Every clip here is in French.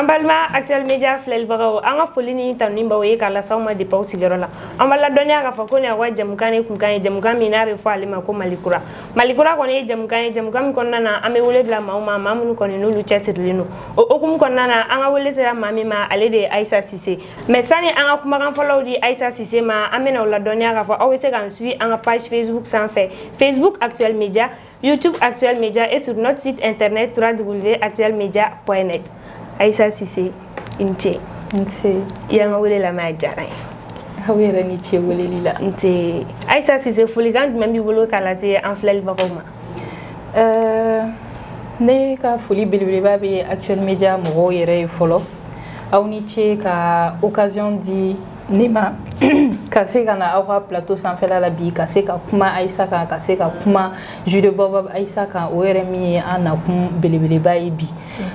An balima Actuel Media filɛlibagaw an ka foli ni tanuni b'aw ye k'a lase aw ma depuis aw sigiyɔrɔ la an b'a ladɔnniya k'a fɔ ko nin y'aw ka jɛmukan ni kunkan ye jɛmukan min n'a bɛ fɔ ale ma ko Malikura Malikura kɔni ye jɛmukan ye jɛmukan min kɔnɔna na an bɛ wele bila maa minnu kɔni n'olu cɛsirilen don o hukumu kɔnɔna na an ka wele sera maa min ma ale de ye Ayisa Sise mais sani an ka kumakan fɔlɔw di Ayisa Sise ma an bɛna aw ladɔnniya k'a fɔ aw bɛ se k'an suivre an ka page Facebook sanfɛ Facebook Actuel Media YouTube Actuel Media et sur notre site internet www.actuelmedia.net Ayisa Sise Nche yang wele la ma jara hawera ni che wele lila nte Ayisa Sise folikan jumɛn b'i bolo k'a lase an filɛlibagaw ma ne ka foli belebeleba bɛ Actuel Media mɔgɔw yɛrɛ ye fɔlɔ aw ni ce ka occasion di ne ma ka se ka na aw ka plateau sanfɛla la bi ka se ka kuma Ayisa kan ka se ka kuma Jus de Baobab Ayisa kan o yɛrɛ min ye an nakun belebeleba ye bi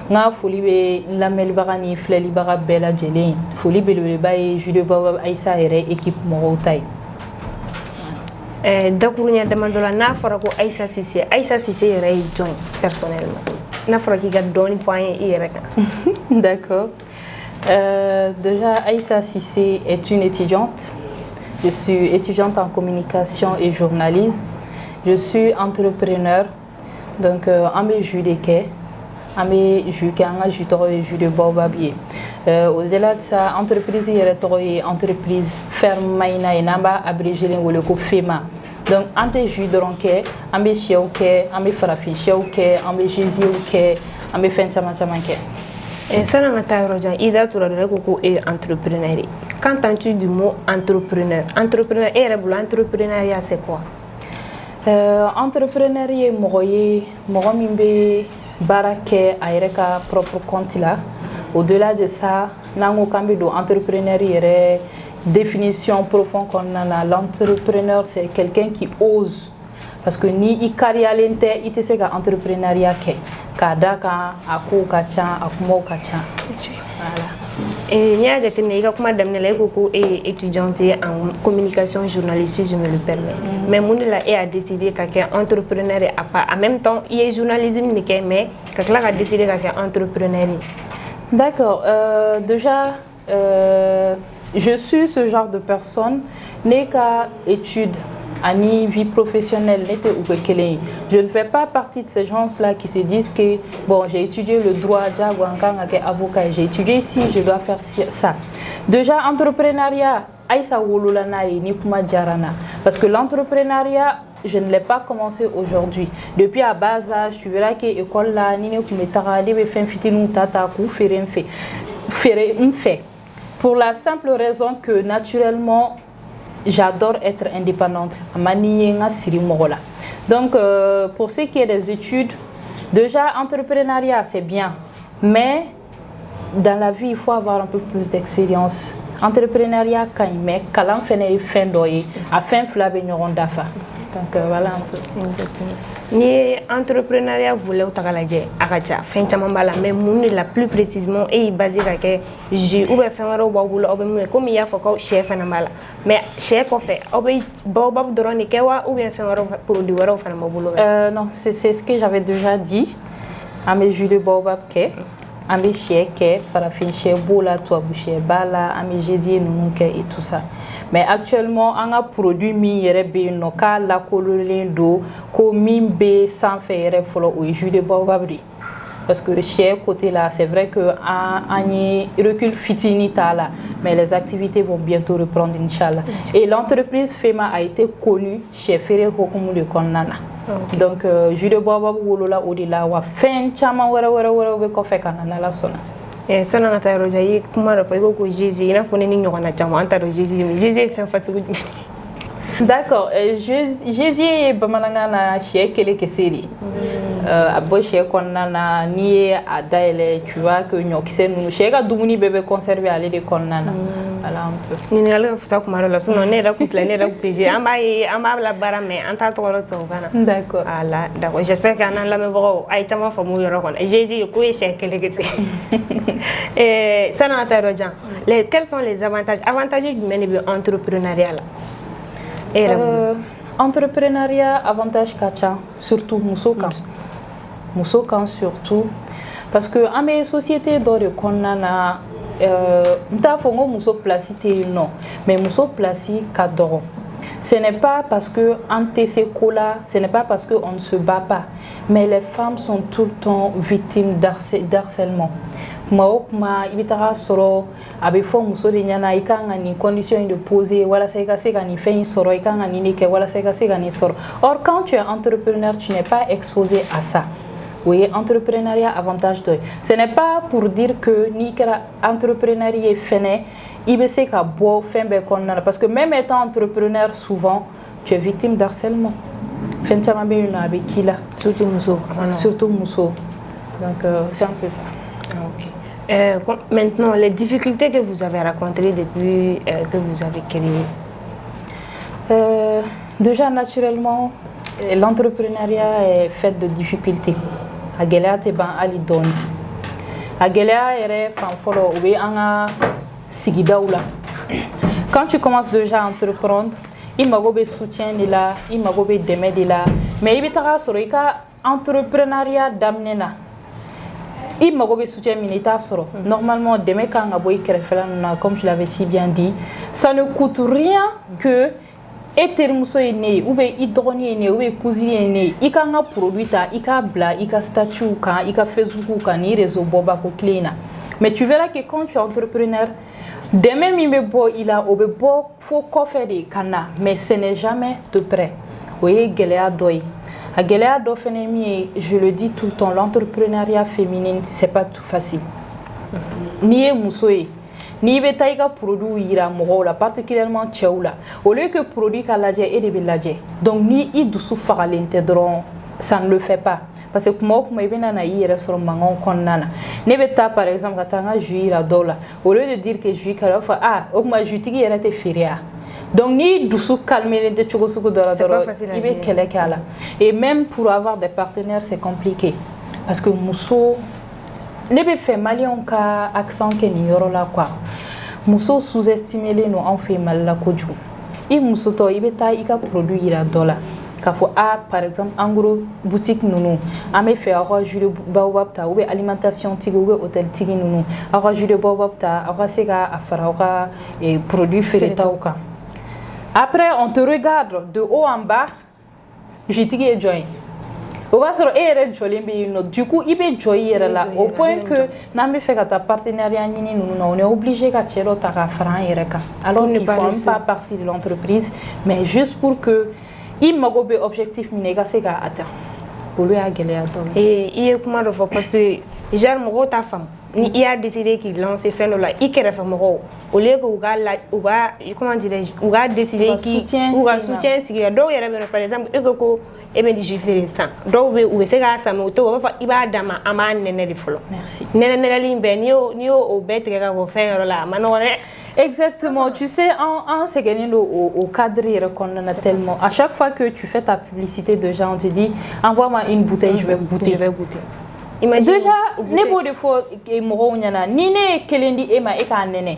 n ka foli bɛ lamɛnlibaga ni filɛlibaga bɛɛ lajɛlen ye foli belebeleba ye Jus de Baobab Ayisa yɛrɛ équipe mɔgɔw ta ye dakuruɲɛ damadɔ la n'a fɔra ko Ayisa Sise yɛrɛ ye jɔn ye personnellement n'a fɔra k'i ka dɔɔni fɔ an ye i yɛrɛ kan d'accord. Déjà, Ayisa Sise est une étudiante. Je suis étudiante en communication et journalisme. Je suis entrepreneur. Donc, en mes jus de quai, en mes jus de Baobab. Au-delà de ça, entreprise est entreprise ferme maïna et namba abrégé le coup FEMA. Donc, en tes jus de ronquet, en mes chiens, en mes farafis, en mes jésus, en mes fins de Sana nga ta yɔrɔ jan i da tura dɔ ko e entrepreneur ye. Qu'entends-tu du mot entrepreneur? Entrepreneur e yɛrɛ bolo entrepreneuriat c'est quoi? Entrepreneur ye mɔgɔ min bɛ baara kɛ a yɛrɛ ka propre compte la. Au-delà de ça, n'an ko k'an bɛ don entrepreneur yɛrɛ définition profonde kɔnɔna na, l'entrepreneur c'est quelqu'un qui ose. Parce que ni i kariyalen tɛ i tɛ se ka entrepreneuriat kɛ k'a da kan a kow ka ca a kumaw ka ca voilà. N'i y'a jateminɛ i ka kuma daminɛ la e ko e ye étudiante ye en communication journaliste si je me le permets mais mun de la e a décidé ka kɛ entrepreneur ye en même temps i ye journalisme de kɛ mais ka tila ka décider ka kɛ entrepreneur ye? D'accord, déjà je suis ce genre de personne ne ka étude ani vie professionnelle n'était ou que je ne fais pas partie de ces gens-là qui se disent que bon, j'ai étudié le droit, avocat, j'ai étudié ici, je dois faire ça. Déjà, entrepreneuriat, Ayisa wololana et nikuma djarana. Parce que l'entrepreneuriat, je ne l'ai pas commencé aujourd'hui. Depuis à bas âge, tu verras que l'école là, ni ne kumetara, des fin fitinou tata, kou fait. Pour la simple raison que naturellement, j'adore être indépendante. Donc, pour ce qui est des études, déjà, entrepreneuriat, c'est bien. Mais dans la vie, il faut avoir un peu plus d'expérience. Entrepreneuriat, quand il met, quand on fait fin d'oeil, à fin flabe dafa. Donc, voilà un peu. Ni entrepreneuriat voulait au tagalajé, akacha, fin chamambala, mais moun la plus précisément et basé avec j'ai ou bien faire un robot ou bien comme il y a faut chef en ambala, mais chef en fait, ou bien Baobab drone kewa ou bien faire un produit ou faire un boulot. Non, c'est ce que j'avais déjà dit. À mes jus de Baobab ke, à mes chiens ke, farafin chien bola, toi boucher bala, à mes jésiers nous et tout ça. Mais actuellement, on a produit mi yere be no ka la kololen do ko min be sans faire follow au jus de Baobab. Parce que chez côté là, c'est vrai que un recul fitini là, mais les activités vont bientôt reprendre inchallah. Et l'entreprise FEMA a été connue chez Ferre Hokumu de Konana. Donc jus de Baobab wolola odila wa fin chama wara be ko fe kanana la sona. Sana nga ta roja yi kuma rafa ko Jésus ina fone ni nyoko na chama anta ro Jésus fait face. D'accord, Jésus bamananga na chie kele keseri. Abo chie konnana ni a daele tu vois que nyokise nu chie ga dumuni bébé conservé aller de konnana. Voilà un peu. Ni ngala fusa kuma la sono ne ra couple ne ra couple amba la bara mais anta to ro to kana. D'accord. Voilà, d'accord. J'espère qu'an la me bro ay tama famu yoro kon. Jésus ko chie kele keseri. Sana nga ta roja. Quels sont les avantages du mene entrepreneuriat là? Entrepreneuriat, avantage kacha, surtout musokan surtout parce que en mes sociétés dɔ de kɔnɔna na n t'a fɔ n ko muso place tɛ yen nɔ mais muso place ka dɔgɔ. Ce n'est pas parce que en TC-Cola, ce n'est pas parce qu'on ne se bat pas, mais les femmes sont tout le temps victimes d'harcèlement. Kuma o kuma i bɛ taga sɔrɔ a bɛ fɔ muso de ɲɛna i kan ka nin condition de poser walasa i ka se ka nin fɛn in sɔrɔ i kan ka nin de kɛ walasa i ka se ka nin sɔrɔ. Or quand tu es entrepreneur, tu n'es pas exposé à ça. Oui, entrepreneuriat avantage dɔ ye. Ce n'est pas pour dire que n'i kɛra entrepreneur ye fɛnɛ i bɛ se ka bɔ fɛn bɛɛ kɔnɔna na parce que même étant entrepreneur souvent tu es victime d'harcèlement. Fɛn caman bɛ yen nɔ a bɛ k'i la. Surtout muso. Surtout muso. Donc c'est un peu ça. Ok. Maintenant, les difficultés que vous avez rencontrées depuis que vous avez créé. Déjà naturellement, l'entrepreneuriat est fait de difficultés. A gɛlɛya tɛ ban hali dɔɔni. A gɛlɛya yɛrɛ fan fɔlɔ o bɛ an ka sigidaw la. Quand tu commences déjà à entreprendre, i mago bɛ soutien de la, i mago bɛ dɛmɛ de la, mais i bɛ taga sɔrɔ i ka entrepreneuriat daminɛ na. I mago bɛ soutien min i t'a sɔrɔ. Normalement dɛmɛ kan ka bɔ i kɛrɛfɛla ninnu na comme je l'avais si bien dit. Ça ne coûte rien que e terimuso ye ne ye ou bien i dɔgɔnin ye ne ye ou bien cousine ye ne ye i kan ka produit ta i k'a bila i ka statut kan i ka Facebook kan ni réseau bɔbako tile in na. Mais tu verras que quand tu es entrepreneur, dɛmɛ min bɛ bɔ i la o bɛ bɔ fo kɔfɛ de ka na mais ce n'est jamais de près. O ye gɛlɛya dɔ ye. A gɛlɛya dɔ fɛnɛ ye min ye, je le dis tout le temps, l'entrepreneuriat féminin c'est pas tout facile. N'i ye muso ye n'i bɛ taa i ka produit yira mɔgɔw la particulièrement cɛw la au lieu que produit ka lajɛ e de bɛ lajɛ donc ni i dusu fagalen tɛ dɔrɔn ça ne le fait pas parce que kuma o kuma i bɛna na i yɛrɛ sɔrɔ mankanw kɔnɔna na ne bɛ taa par exemple ka taa n ka jus yira dɔw la au lieu de dire que jus ka di u b'a fɔ ah o kuma jus tigi yɛrɛ tɛ feere ya donc ni dusu calmelen tɛ cogo sugu dɔ la dɔrɔn i bɛ kɛlɛ kɛ a la et même pour avoir des partenaires c'est compliqué parce que muso ne bɛ fɛ maliyɛnw ka accent kɛ nin yɔrɔ la quoi muso sous-estimelen no anw fɛ Mali la kojugu i musotɔ i bɛ taa i ka produit yira dɔ la k'a fɔ ah par exemple en gros boutique ninnu an bɛ fɛ aw ka jus de baobab ta ou bien alimentation tigi ou bien hôtel tigi ninnu aw ka jus de baobab ta aw ka se ka a fara aw ka produit feeretaw kan après on te regarde de haut en bas jus tigi ye jɔn ye o b'a sɔrɔ e yɛrɛ jɔlen bɛ yen nɔ du coup i bɛ jɔ i yɛrɛ la au point que n'an bɛ fɛ ka taa partenariat ɲini ninnu na on est obligé ka cɛ dɔ ta k'a fara an yɛrɛ kan alors qu'ils font pas partie de l'entreprise mais juste pour que i mago bɛ objectif min na i ka se k'a atteindre olu y'a gɛlɛya dɔ ye. I ye kuma dɔ fɔ parce que genre mɔgɔw t'a faamu ni i y'a décidé k'i lancer fɛn dɔ la i kɛrɛfɛ mɔgɔw au lieu que u ka comment dirais-je u ka décider k'u ka soutien sigi la dɔw yɛrɛ bɛ yen par exemple e ko ko e bɛ jus feere san dɔw bɛ u bɛ se k'a san mais u t'o u b'a fɔ i b'a d'a ma an b'a nɛnɛ de fɔlɔ. Merci. Nɛnɛli in bɛɛ n'i y'o o bɛɛ tigɛ ka bɔ fɛn yɔrɔ la a ma nɔgɔn dɛ. Exactement, tu sais, en sɛgɛnnen don au cadre yɛrɛ kɔnɔna na tellement. À chaque fois que tu fais ta publicité déjà, on te dit envoie-moi une bouteille, je vais goûter. Je vais goûter. Déjà, ne b'o de fɔ mɔgɔw ɲɛna ni ne ye kelen di e ma e k'a nɛnɛ.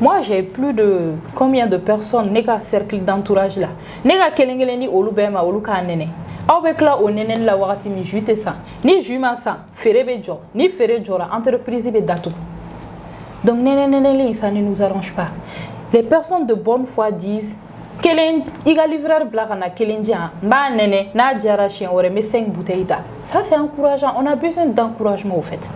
Moi, j'ai plus de combien de personnes ne ka cercle d'entourage la. Ne ka kelen di olu bɛɛ ma olu k'a nɛnɛ. Aw bɛ tila o nɛnɛli la wagati min jus tɛ san. Ni jus ma san, feere bɛ jɔ. Ni feere jɔra, entreprise bɛ datugu. Donc, ça ne nous arrange pas. Les personnes de bonne foi disent kelen i ka livreur bila ka na kelen di yan n b'a nɛnɛ n'a diyara siɲɛ wɛrɛ n bɛ 5 bouteilles ta. Ça, c'est encourageant. On a besoin d'encouragement au fait.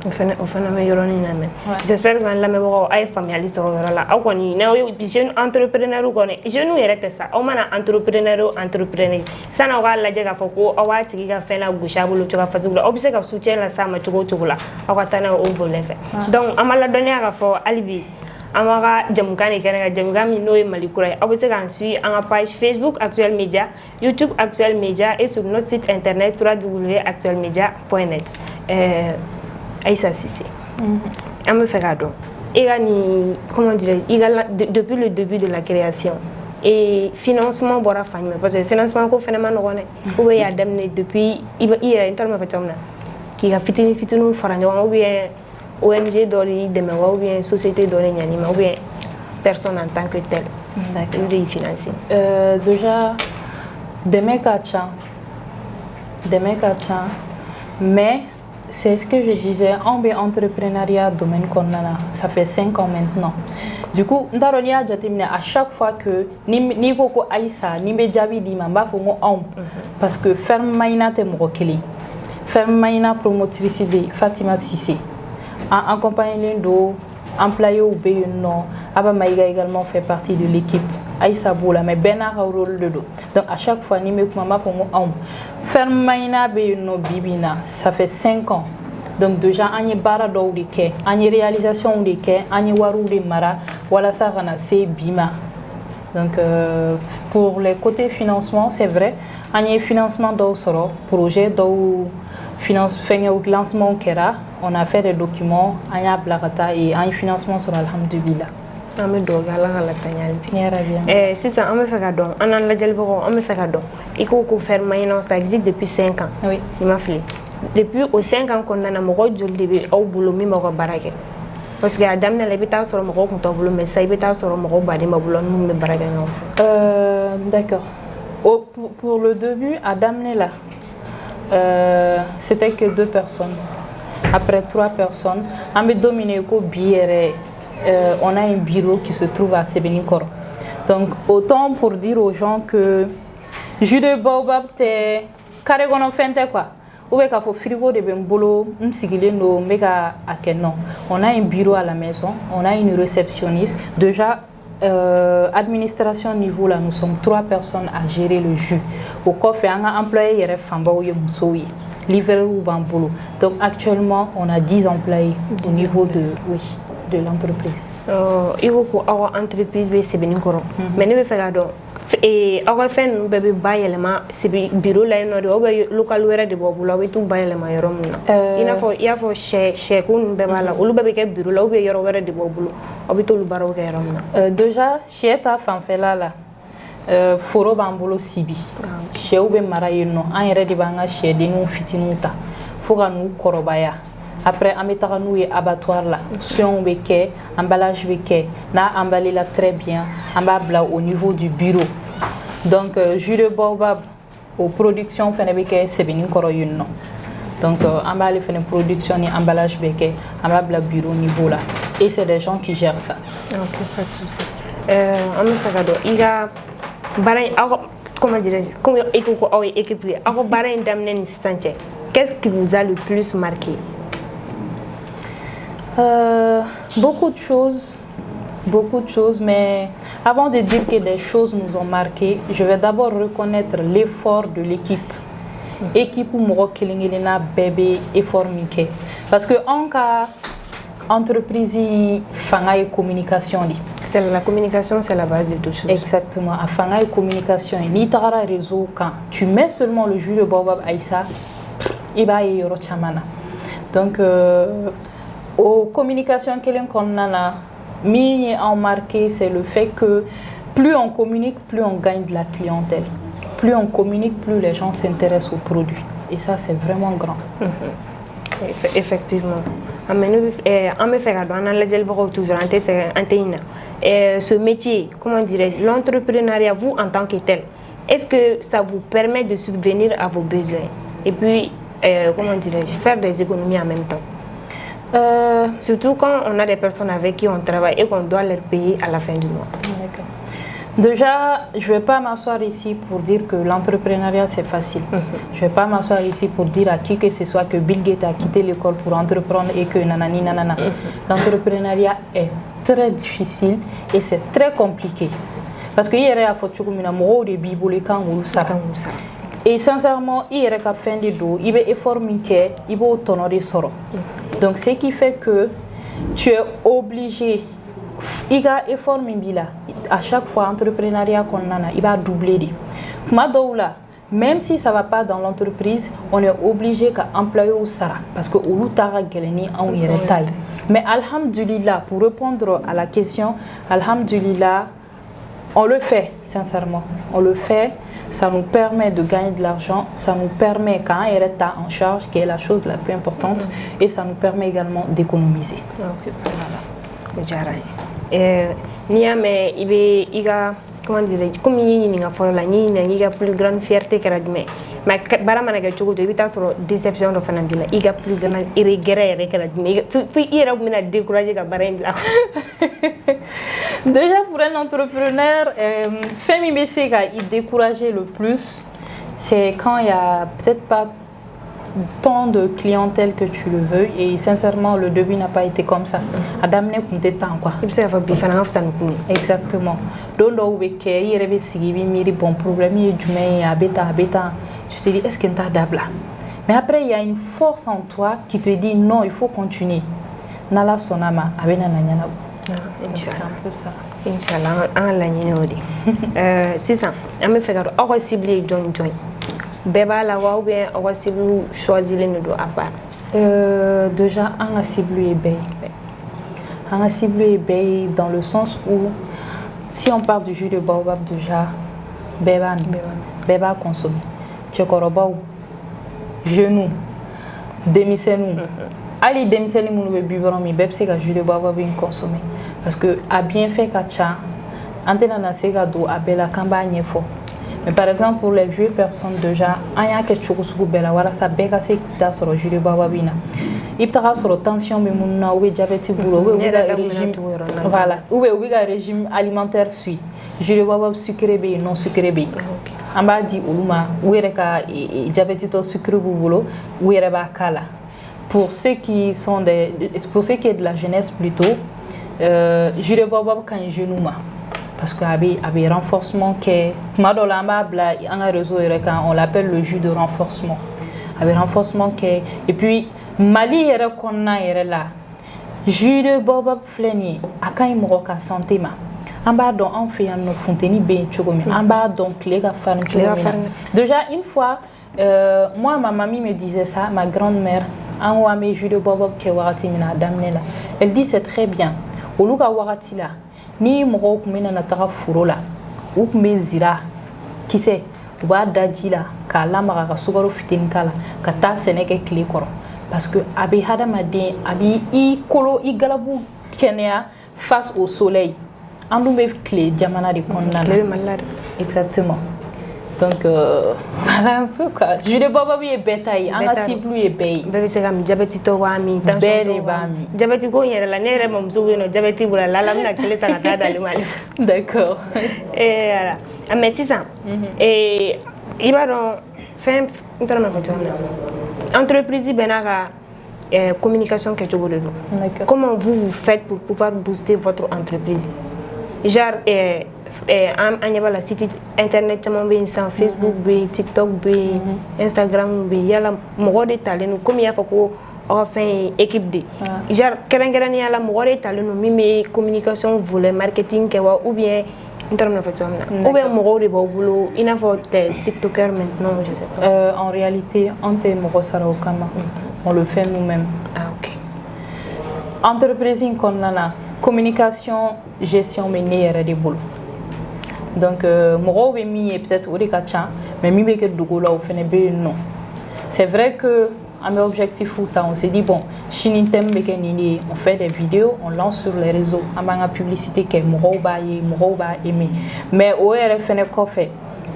O fana bɛ yɔrɔnin na mɛ j'espère que an lamɛnbagaw a ye faamuyali sɔrɔ o yɔrɔ la aw kɔni n'aw ye jeune entrepreneur kɔni jeunes yɛrɛ tɛ sa aw mana entrepreneur o entrepreneur san'aw k'a lajɛ k'a fɔ ko aw b'a tigi ka fɛn la gosi a bolo cogoya fasugu la aw bɛ se ka soutien lase a ma cogo o cogo la aw ka taa n'a ye o volet fɛ donc an b'a ladɔnniya k'a fɔ hali bi an b'a ka jamukan de kɛnɛ kan jamukan min n'o ye Mali kura ye aw bɛ se k'an suivre an ka page Facebook Actuel Media YouTube Actuel Media et sur notre site internet www.actuelmedia.net Aïssa Cissé. On me fait cadeau. Comment dire, depuis le début de la création, et financement bora famille parce que financement ko fana ma nɔgɔn dɛ ou bien y'a daminɛ depuis i yɛrɛ n t'a dɔn n b'a fɔ cogo min na k'i ka fitinin fara ɲɔgɔn ou bien ONG dɔ de dɛmɛ wa ou bien société dɔ de ɲan'i ma ou bien personne en tant que telle olu de y'i financer. Déjà dɛmɛ ka ca mais C'est ce que je disais, en entrepreneuriat domaine qu'on a, ça fait 5 ans maintenant. Du coup, à chaque fois que ni koko Aïssa, ni Bejabi di mamba fongo on, parce que ferme maina te mokeli, ferme maina promotrice de Fatima Sissé, en accompagné de employé ou non, Aba Maïga également fait partie de l'équipe. Aïssa Boula, mais Bernard a rôle de dos. Donc à chaque fois, ni me mamba fongo on. Ferme maina no bibina, ça fait 5 ans. Donc déjà, on y bara do de ke, on y réalisation de ke, on y waru de mara, voilà ça c'est bima. Donc pour les côtés financement, c'est vrai, on y financement do soro, projet do finance, lancement kera, on a fait des documents, on y a blagata et on y financement sur alhamdulillah. Ame doga la la tanyal bi. Si ça ame fait gadon, on a la jelbo, ame fait gadon. Il faut que faire maintenant ça existe depuis 5 ans. Oui. Il m'a fait. Depuis aux 5 ans qu'on a na moko jolde au boulot mi moko barake. Parce que adam na lebita sur moko ko boulot mais ça ibita sur moko badi ma boulot nous me barake non. D'accord. Pour le début Adam là c'était que 2 personnes. Après 3 personnes, on me dominé ko bière. On a un bureau qui se trouve à Sebeninkoro. Donc autant pour dire aux gens que jus de baobab te carré qu'on fait quoi. Ou bien qu'il faut frigo de bembolo, non. On a un bureau à la maison, on a une réceptionniste. Déjà administration niveau là, nous sommes 3 personnes à gérer le jus. Au coffre, on a employé il famba ou musoui. Livreur ou bambolo. Donc actuellement, on a 10 employés au niveau de l'entreprise. Il faut que l'entreprise be Sebeninkoro. Mais ne be faire do et awa fen bebe bayelema sibi bureau la no do be local wera de bobu la witu bayelema yorom na ina fo che kun be bala ulu bebe ke bureau la be yoro wera de bobu obito lu baro ke yorom na déjà chez ta fanfela la foro bambulo sibi chez ube marayeno an yere de banga chez de nu fitinuta foga nu korobaya. Après, on met à abattoir là, sion beke, emballage beke, na emballé là très bien, emballé au niveau du bureau. Donc, jus de baobab, aux productions fait beke, c'est bien encore une non. Donc, emballé fait une production et emballage beke, emballé bureau au niveau là. Et c'est des gens qui gèrent ça. Ok, pas de souci. On me fait cadeau. Il y a, comment dirais-je, comme équipé, qu'est-ce qui vous a le plus marqué? Beaucoup de choses, mais avant de dire que des choses nous ont marqué, je vais d'abord reconnaître l'effort de l'équipe. Équipe où moi Kelingilina bébé effort miké. Parce que en cas entreprise fanga et communication la communication, c'est la base de toute chose. Exactement, à fanga et communication ni tara réseau quand tu mets seulement le jus de baobab Aïssa, iba et yoro chamana. Donc aux communications qu'on a mis en marqué, c'est le fait que plus on communique, plus on gagne de la clientèle. Plus on communique, plus les gens s'intéressent aux produits. Et ça, c'est vraiment grand. Effectivement. Ce métier, comment dirais-je, l'entrepreneuriat, vous en tant que tel, est-ce que ça vous permet de subvenir à vos besoins? Et puis, comment dirais-je, faire des économies en même temps? Surtout quand on a des personnes avec qui on travaille et qu'on doit leur payer à la fin du mois. Déjà, je ne vais pas m'asseoir ici pour dire que l'entrepreneuriat c'est facile. Je ne vais pas m'asseoir ici pour dire à qui que ce soit que Bill Gates a quitté l'école pour entreprendre et que nanani nanana. L'entrepreneuriat est très difficile et c'est très compliqué. Parce que hier, et sincèrement, il a fait des dos, il est effort minké, il est honoré soro. Donc ce qui fait que tu es obligé, il y a effort minbila. À chaque fois entrepreneuriat qu'on a, il va doubler. Même si ça ne va pas dans l'entreprise, on est obligé qu'à employer au Sara parce que au lutara geleni en taille. Mais alhamdulillah, pour répondre à la question, alhamdulillah, on le fait sincèrement, on le fait. Ça nous permet de gagner de l'argent, ça nous permet quand il est en charge, qui est la chose la plus importante, et ça nous permet également d'économiser. comment dire, comme il y a une plus grande fierté que la demain. Mais bara mana ga chogo de bita sur déception de fana bila iga plus grand regret que la demain. Puis il a mina décourager ka bara bila. Déjà pour un entrepreneur, fait MBC il décourager le plus, c'est quand il y a peut-être pas tant de clientèle que tu le veux et sincèrement le début n'a pas été comme ça. Adamne kunte temps quoi. Exactement. Donc ok, il rêve si miri bon problème il du abeta. Tu te dis est-ce que t'as d'abla. Mais après il y a une force en toi qui te dit non, il faut continuer. Nala sonama abena nanyana. C'est un peu ça. Inch'Allah, on l'a odi. C'est ça. On me fait encore cibler join. Beba la wa ou bien on va choisir les noms à part. Déjà on a ciblé bay. On a ciblé bay dans le sens où si on parle du jus de baobab déjà beba consommer. Tchekoroba ou genou demi-senou. Ali demi-senou mon le biberon mi beb c'est que jus de baobab bien consommer parce que a bien fait kacha antena na sega do abela campagne fort. Mais par exemple, pour les vieux personnes déjà, il y a quelque chose qui est voilà, ça béga c'est qui t'a sur le jus de bababina. Il t'a sur la tension, mais mon ou diabète boulot, ou régime, voilà, ou régime alimentaire suit. Jus de babab sucré bé non sucré bé. On va dire ou est diabète to sucré boulot, ou est kala. Pour ceux qui sont pour ceux qui est de la jeunesse plutôt, jus de babab quand genou ma. Parce qu'il y a un renforcement qui est... On l'appelle le jus de renforcement. Il y a un renforcement qui est... Et puis, Mali est là. Jus de baobab fleni. Quand il y a santé, on fait un fontaine bien. Déjà, une fois, moi, ma mamie me disait ça, ma grand-mère, jus de baobab elle dit c'est très bien. Au lieu de là. Ni mɔgɔw kun bɛ na taga foro la u kun bɛ zira kisɛ u b'a daji la k'a lamaga ka sukaro fitinin k'a la ka taa sɛnɛ kɛ tile kɔrɔ parce que a bɛ hadamaden a bɛ i kolo i galabu kɛnɛya face au soleil an dun bɛ tile jamana de kɔnɔna na exactement donc voilà un peu quoi jus de baobab ye bɛɛ ta ye an ka cible ye bɛɛ ye bɛɛ bɛ se ka min diabète tɔ b'a min tension bɛɛ de b'a min diabète ko in yɛrɛ la ne yɛrɛ mamuso bɛ yen nɔ diabète b'o la la bɛna tile ta ka taa d'ale ma d'accord voilà mais sisan i b'a dɔn fɛn n tɔra n'a fɔ cogo min na entreprise bɛɛ n'a ka communication kɛcogo de don comment vous faites pour pouvoir booster votre entreprise genre an ɲɛ b'a la site internet caman bɛ yen sisan Facebook bɛ yen TikTok bɛ yen Instagram bɛ yen yala mɔgɔ de talen don komi i y'a fɔ ko aw ka fɛn ye équipe de genre kɛrɛnkɛrɛnnenya la mɔgɔ de talen don min bɛ communication volet marketing kɛ wa ou bien n t'a dɔn n'a fɔ cogo min na ou bien mɔgɔw de b'aw bolo i n'a fɔ TikTokers maintenant je sais pas. En réalité an tɛ mɔgɔ sara o kama on le fait nous-mêmes. Ah ok. Entreprise in kɔnɔna na communication gestion bɛ ne yɛrɛ de bolo. Donc, mɔgɔw bɛ min ye peut-être o de ka ca mais min bɛ kɛ dogo la o fana bɛ yen nɔ. C'est vrai que an bɛ objectif ta on s'est dit bon sini thème bɛ kɛ nin de ye on fait des vidéos on lance sur les réseaux an b'an ka publicité kɛ mɔgɔw b'a ye mɔgɔw b'a aimer mais o yɛrɛ fana kɔfɛ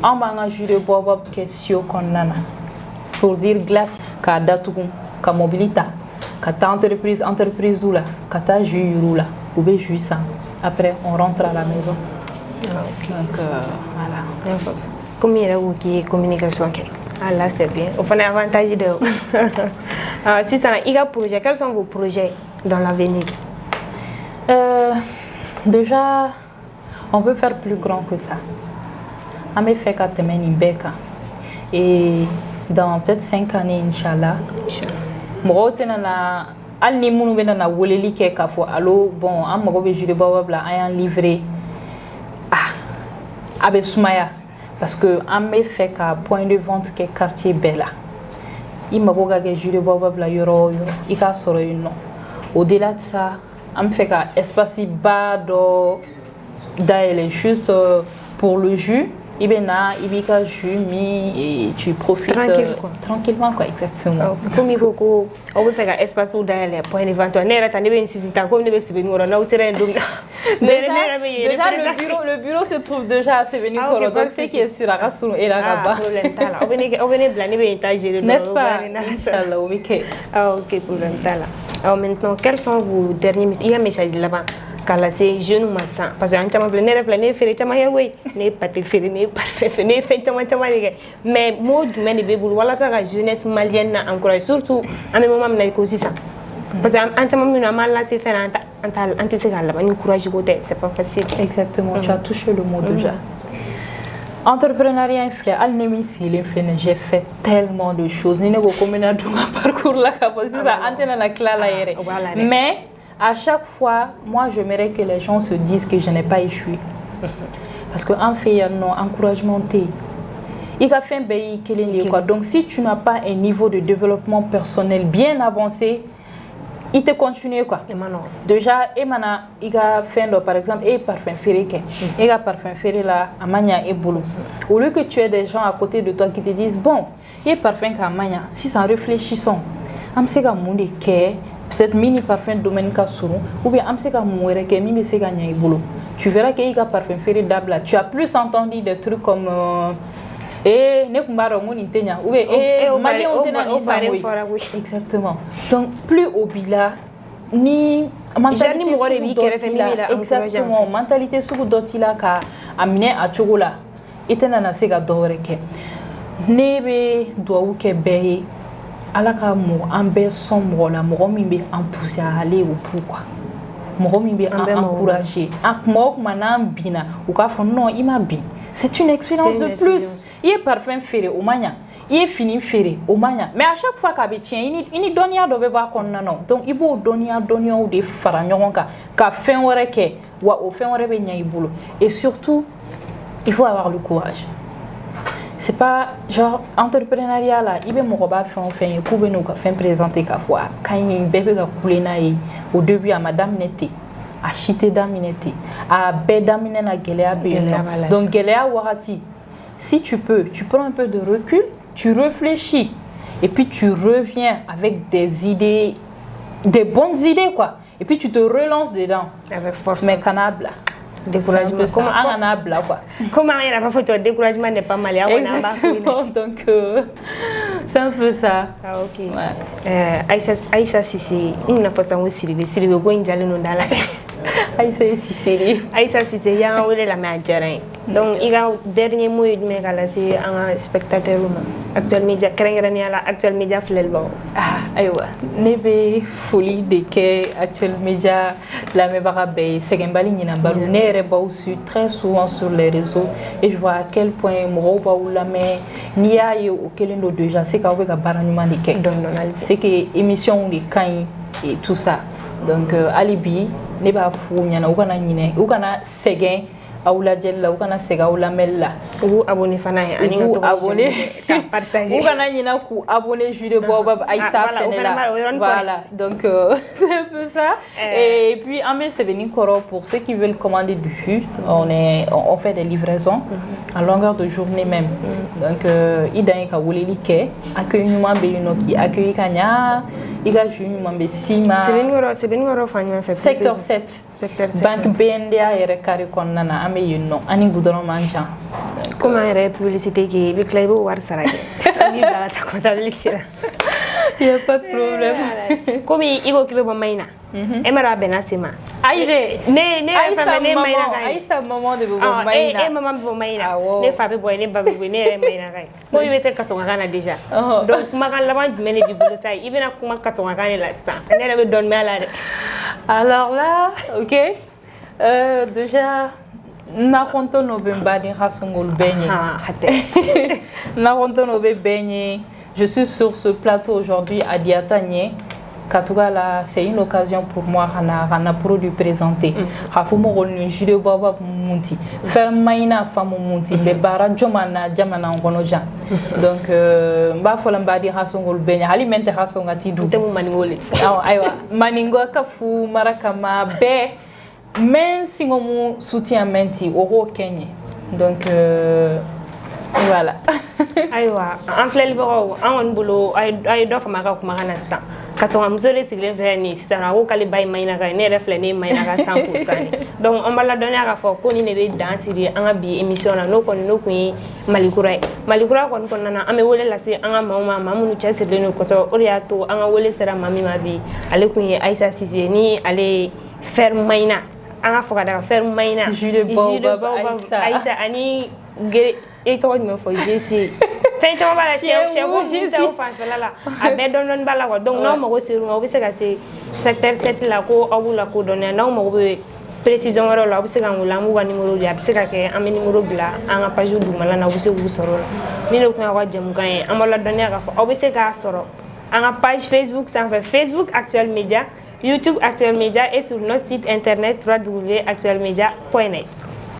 an b'an ka jus de baobab kɛ sio kɔnɔna na pour dire glace k'a datugu ka mobili ta ka taa entreprise la ka taa jus yuru la u bɛ jus san après on rentre à la maison. Okay. Donc voilà. Comme il y a une communication, ah là c'est bien. On fait un avantage de. Si c'est un projet, quels sont vos projets dans l'avenir? Déjà, on peut faire plus grand que ça. On peut faire 4 semaines in Beka. Et dans peut-être 5 années, Inch'Allah. Moi, al ni munu bena na woleli ke ka fo allo bon am mago be jus de baobab la ayan livré abe sumaya parce que am me fait ka point de vente ke quartier bella il mago ga ke jus de baobab la yoro i ka soro non au-delà de ça am fait ka espace bas do d'aller juste pour le jus Ibena, Ibika Jumi, et tu profites tranquillement, quoi, exactement. Comme il faut qu'on veut faire un espace où d'aller pour un éventuel. N'est-ce pas, n'est-ce pas, comme nous sommes venus, on a aussi un dôme. Déjà, le bureau se trouve déjà à Sévénu Koro, donc c'est qui est sur la Rassoul et la Rabat. On venait blaner l'étage. N'est-ce pas? Inch'Allah, ok. Ok, problème, alors maintenant, quels sont vos derniers messages? Il y a un message là-bas. Kala c'est jeune ou massa parce que en chama planer faire chama ya way ne pati faire ne parfait ne fait chama mais mo du men be bul wala ka jeunesse malienne na encourage surtout à même moment na ko sisa parce que en chama mi na mal la c'est faire anti c'est là ba ni courage côté c'est pas facile. Exactement, tu as touché le mot déjà. Entrepreneuriat inflé alnemi si j'ai fait tellement de choses ni ne ko komena dunga parcours la ka parce que ça antenne na cla la yere mais à chaque fois, moi, j'aimerais que les gens se disent que je n'ai pas échoué. Parce qu'en fait, il y a un encouragement. Il a fait un pays qui est quoi. Donc, si tu n'as pas un niveau de développement personnel bien avancé, il te continue quoi. Déjà, il a fait, par exemple, parfum ferré. Il a parfum ferré là, à Mania et Boulou. Au lieu que tu aies des gens à côté de toi qui te disent, bon, il parfum qu'à Mania, si ça réfléchissons, amsega monde que peut-être mini parfum domaine kasuru ou bien amseka mouere ke mi sega nya ibolo tu verras que il a parfum ferré d'abla tu as plus entendu des trucs comme ne kumbaro ngoni tenya ou bien mali on tena ni ça exactement donc plus au bila ni mentalité exactement mentalité sugu dotila ka amine a chogola itena na sega dore ke nebe do ke be ala ka mo ambe sombre la mo mi be en pousser à aller au pourquoi mo mi be encourager akmo manam bina ou ka fo non il m'a bien c'est une expérience de plus il est parfum ferré au mania il est fini ferré au mania mais à chaque fois qu'a be tien ini donia do be ba kon non donc il bo donia ou de fara nyon ka fin wore ke wa o fin wore be nya ibulu et surtout il faut avoir le courage. C'est pas genre entrepreneuriat là, il veut me faire un coup nous faire présenter qu'à fois quand il bébé a coulé naï au début à madame n'était à chiter dame n'était à bedam n'a gelea donc gelea warati si tu peux tu prends un peu de recul tu réfléchis et puis tu reviens avec des idées des bonnes idées quoi et puis tu te relances dedans avec force mais canable découragement comment on a bla quoi comment il a pas fait découragement n'est pas mal exactement donc c'est un peu ça ah ok Aïssa Cissé une n'a pas ça aussi le go injale no dala Aïssa Cissé ya ngawle la manager donc il a dernier mot de me galassi un spectateur actuel média créer la actuel média flelba aywa nebe folie de que actuel média la me barabe segembali ni nambalu nere ba aussi très souvent sur les réseaux et je vois à quel point mo ba ou la mais ni ayo okelendo déjà c'est ka weka baranuma de que c'est que émission de kan et tout ça donc alibi ne ba fu nyana ukana nyine ukana segen aula jella ukana sega aula mella ou abonné fana ani ngato abonné ka partager ukana nyina ku abonné Jules Baobab Aïssa Fenela voilà donc c'est un peu ça et puis en Sévénu Koro pour ceux qui veulent commander du jus on fait des livraisons à longueur de journée même donc idan ka woleli ke accueillement be yunoki accueilli kanya iga jus mambe sima Sévénu Koro fanya fait secteur 7 banque BNDA et carré konnana ame yunno ani goudron manja comment est publicité qui le club war sarage ni la ta comptabilité il y a pas de problème comme il va occuper bon maina emara benasima aide ne fa ne maina Aïssa maman de bon maina maman bon maina ne fa be boy ne ba be ne maina kai mo il se kasonga kana déjà donc magan la ban mene bi bulu sai ibina kuma kasonga kana la sta ne la be don me ala alors là ok déjà nakonto no bembadi hasungol benye nakonto no be benye je suis sur ce plateau aujourd'hui à Diatanye Katugala c'est une occasion pour moi rana produit présenter hafumo golni Jules Baobab munti faire maina famu munti be bara jomana jamana ngonoja donc ba fola mbadi hasungol benye hali mente hasonga tidu temu maningole aywa maningo kafu marakama be men singomu soutien menti oro kenye Donc voilà. Aïwa, en flèle baro, en bolo, ay dof maka kuma kana sta. Kato amuso le sigle veni, sta na ko kale bay mayna ga ne reflene mayna ga 100%. Donc on va la donner à fo ko ni ne be danser en bi émission na no ko no ko malikura. Malikura ko nana ame wole la se an mama mamunu chesele no ko to oriato an wole sera mami mabi. Ale ko Aïssa Cissé ni ale faire mayna. An fo ka faire mayna. Jules Baobab Aïssa ani et toi il me faut Jessie fait on va la chez vous Jessie au fan là a be don bala ko donc non mo se mo se ka se secteur 7 la ko awu la ko donner non mo be précision wala la se ka ngula mu wa numéro ya se ka ke am numéro bla en page du mala na bu se bu soro ni le ko wa jam kan am la donner ka fo o se ka soro en page Facebook ça fait Facebook Actuel Média, YouTube Actuel Média et sur notre site internet www.actuelmedia.net.